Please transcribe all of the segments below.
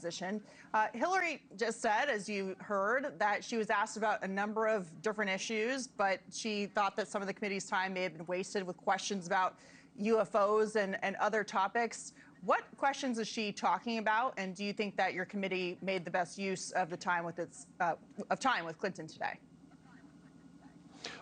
deposition. Hillary just said, as you heard, that she was asked about a number of different issues, but she thought that some of the committee's time may have been wasted with questions about UFOs and other topics. What questions is she talking about, and do you think that your committee made the best use of the time with time with Clinton today?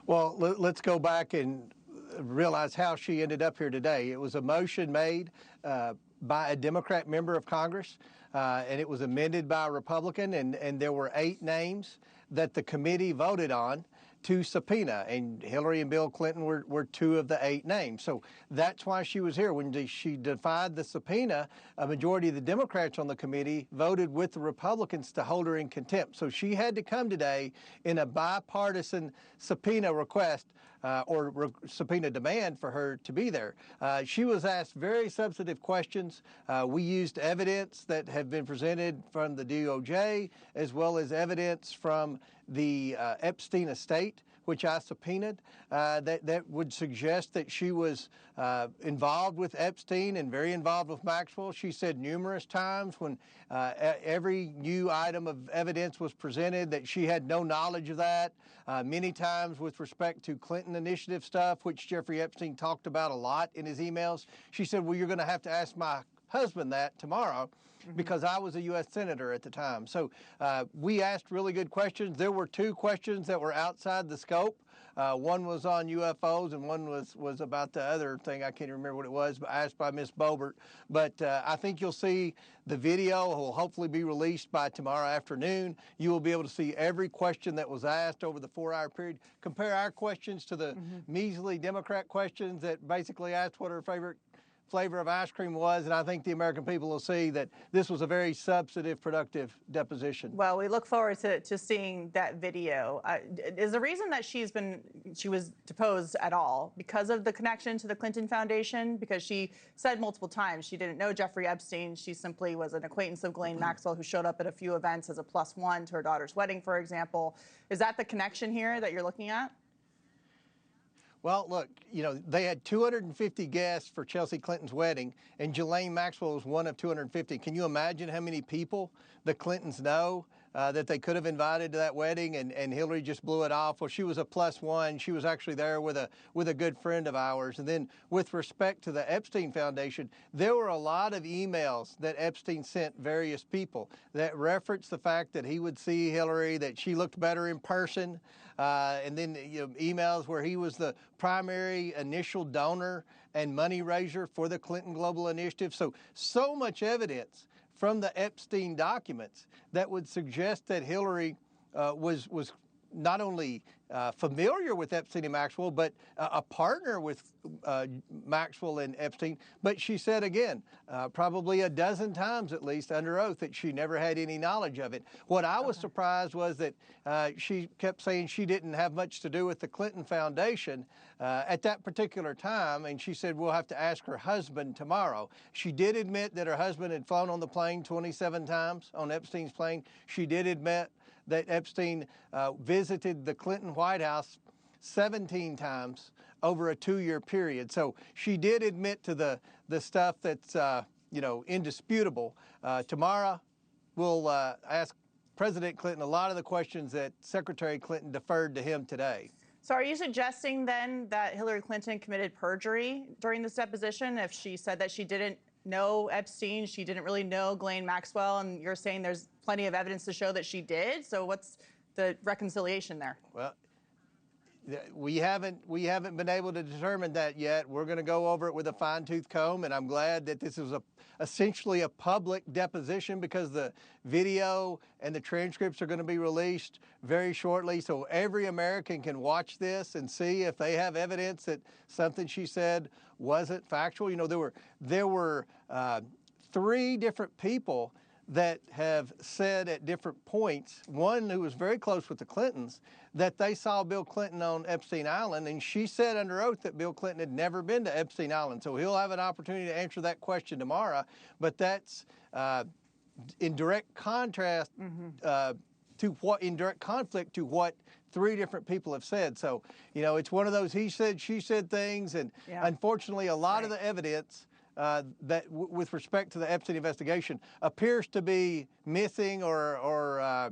Well, let's go back and realize how she ended up here today. It was a motion made by a Democrat member of Congress, and it was amended by a Republican, and there were 8 names that the committee voted on to subpoena, and Hillary and Bill Clinton were 2 of the 8 names. So that's why she was here. When she defied the subpoena, a majority of the Democrats on the committee voted with the Republicans to hold her in contempt. So she had to come today in a bipartisan subpoena request subpoena demand for her to be there. She was asked very substantive questions. We used evidence that had been presented from the DOJ, as well as evidence from the Epstein estate, which I subpoenaed, that would suggest that she was involved with Epstein and very involved with Maxwell. She said numerous times when every new item of evidence was presented that she had no knowledge of that. Many times with respect to Clinton initiative stuff, which Jeffrey Epstein talked about a lot in his emails, she said, well, you're going to have to ask my husband that tomorrow, because I was a U.S. Senator at the time. So we asked really good questions. There were 2 questions that were outside the scope. One was on UFOs, and one was about the other thing. I can't remember what it was, but asked by Ms. Boebert. But I think you'll see the video will hopefully be released by tomorrow afternoon. You will be able to see every question that was asked over the 4-hour period. Compare our questions to the measly Democrat questions that basically asked what her favorite flavor of ice cream was, and I think the American people will see that this was a very substantive, productive deposition. Well, we look forward to seeing that video. Is the reason that she was deposed at all because of the connection to the Clinton Foundation? Because she said multiple times she didn't know Jeffrey Epstein. She simply was an acquaintance of Ghislaine Maxwell who showed up at a few events as a +1 to her daughter's wedding, for example. Is that the connection here that you're looking at? Well, look, they had 250 guests for Chelsea Clinton's wedding, and Ghislaine Maxwell was one of 250. Can you imagine how many people the Clintons know that they could have invited to that wedding, and Hillary just blew it off? Well, she was a +1. She was actually there with a good friend of ours. And then with respect to the Epstein Foundation, there were a lot of emails that Epstein sent various people that referenced the fact that he would see Hillary, that she looked better in person, and then emails where he was the primary initial donor and money raiser for the Clinton Global Initiative. So much evidence from the Epstein documents that would suggest that Hillary was not only familiar with Epstein and Maxwell, but a partner with Maxwell and Epstein. But she said again, probably a dozen times at least under oath, that she never had any knowledge of it. What I was surprised was that she kept saying she didn't have much to do with the Clinton Foundation at that particular time, and she said we'll have to ask her husband tomorrow. She did admit that her husband had flown on the plane 27 times, on Epstein's plane. She did admit that Epstein visited the Clinton White House 17 times over a 2-year period. So she did admit to the stuff that's indisputable. Tomorrow we'll ask President Clinton a lot of the questions that Secretary Clinton deferred to him today. So are you suggesting then that Hillary Clinton committed perjury during this deposition if she said that she didn't know Epstein, she didn't really know Ghislaine Maxwell, and you're saying there's plenty of evidence to show that she did? So what's the reconciliation there? Well, we haven't been able to determine that yet. We're going to go over it with a fine-tooth comb, and I'm glad that this is essentially a public deposition, because the video and the transcripts are going to be released very shortly, so every American can watch this and see if they have evidence that something she said wasn't factual. There were 3 different people that have said at different points, one who was very close with the Clintons, that they saw Bill Clinton on Epstein Island, and she said under oath that Bill Clinton had never been to Epstein Island. So he'll have an opportunity to answer that question tomorrow, but that's in direct contrast in direct conflict to what 3 different people have said. So, it's one of those he said, she said things, and unfortunately a lot of the evidence with respect to the Epstein investigation appears to be missing or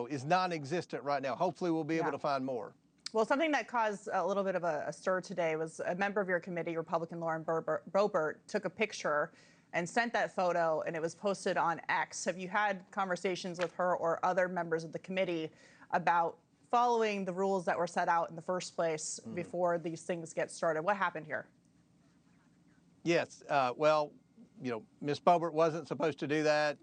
is non-existent right now. Hopefully we'll be able to find more. Well, something that caused a little bit of a stir today was a member of your committee, Republican Lauren Boebert, took a picture and sent that photo, and it was posted on X. Have you had conversations with her or other members of the committee about following the rules that were set out in the first place before these things get started? What happened here? Yes. Well, Ms. Boebert wasn't supposed to do that.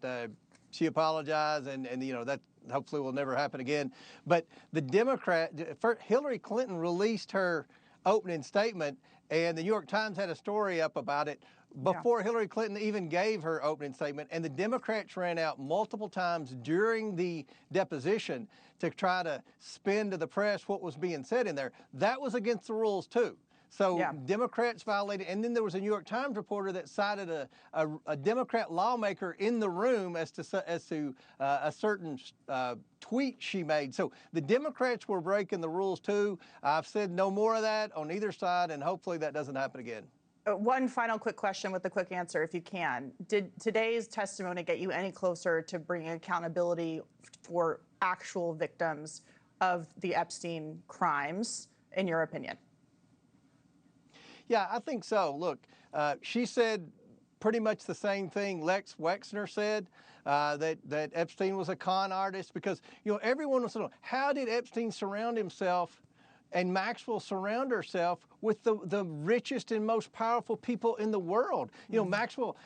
She apologized, and that hopefully will never happen again. But Hillary Clinton released her opening statement, and the New York Times had a story up about it before Hillary Clinton even gave her opening statement. And the Democrats ran out multiple times during the deposition to try to spin to the press what was being said in there. That was against the rules, too. So Democrats violated, and then there was a New York Times reporter that cited a Democrat lawmaker in the room as to a certain tweet she made. So the Democrats were breaking the rules too. I've said no more of that on either side, and hopefully that doesn't happen again. One final quick question with a quick answer, if you can. Did today's testimony get you any closer to bringing accountability for actual victims of the Epstein crimes, in your opinion? Yeah, I think so. Look, she said pretty much the same thing Lex Wexner said, that Epstein was a con artist, because, everyone wants to know, how did Epstein surround himself and Maxwell surround herself with the richest and most powerful people in the world? Maxwell,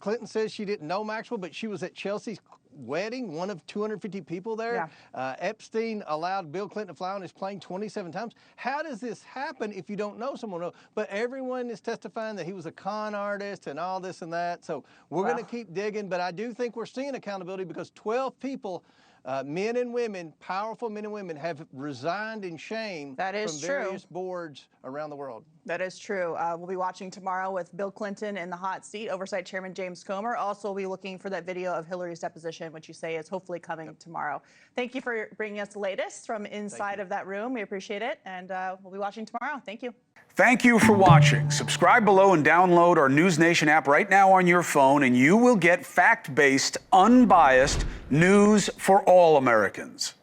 Clinton says she didn't know Maxwell, but she was at Chelsea's wedding, one of 250 people there. Epstein allowed Bill Clinton to fly on his plane 27 times. How does this happen if you don't know someone? But everyone is testifying that he was a con artist and all this and that. So we're going to keep digging, but I do think we're seeing accountability, because 12 people, men and women, powerful men and women, have resigned in shame from various boards around the world. That is true. We'll be watching tomorrow with Bill Clinton in the hot seat. Oversight Chairman James Comer. Also, we'll be looking for that video of Hillary's deposition, which you say is hopefully coming tomorrow. Thank you for bringing us the latest from inside of that room. We appreciate it, and we'll be watching tomorrow. Thank you. Thank you for watching. Subscribe below and download our NewsNation app right now on your phone, and you will get fact-based, unbiased news for all Americans.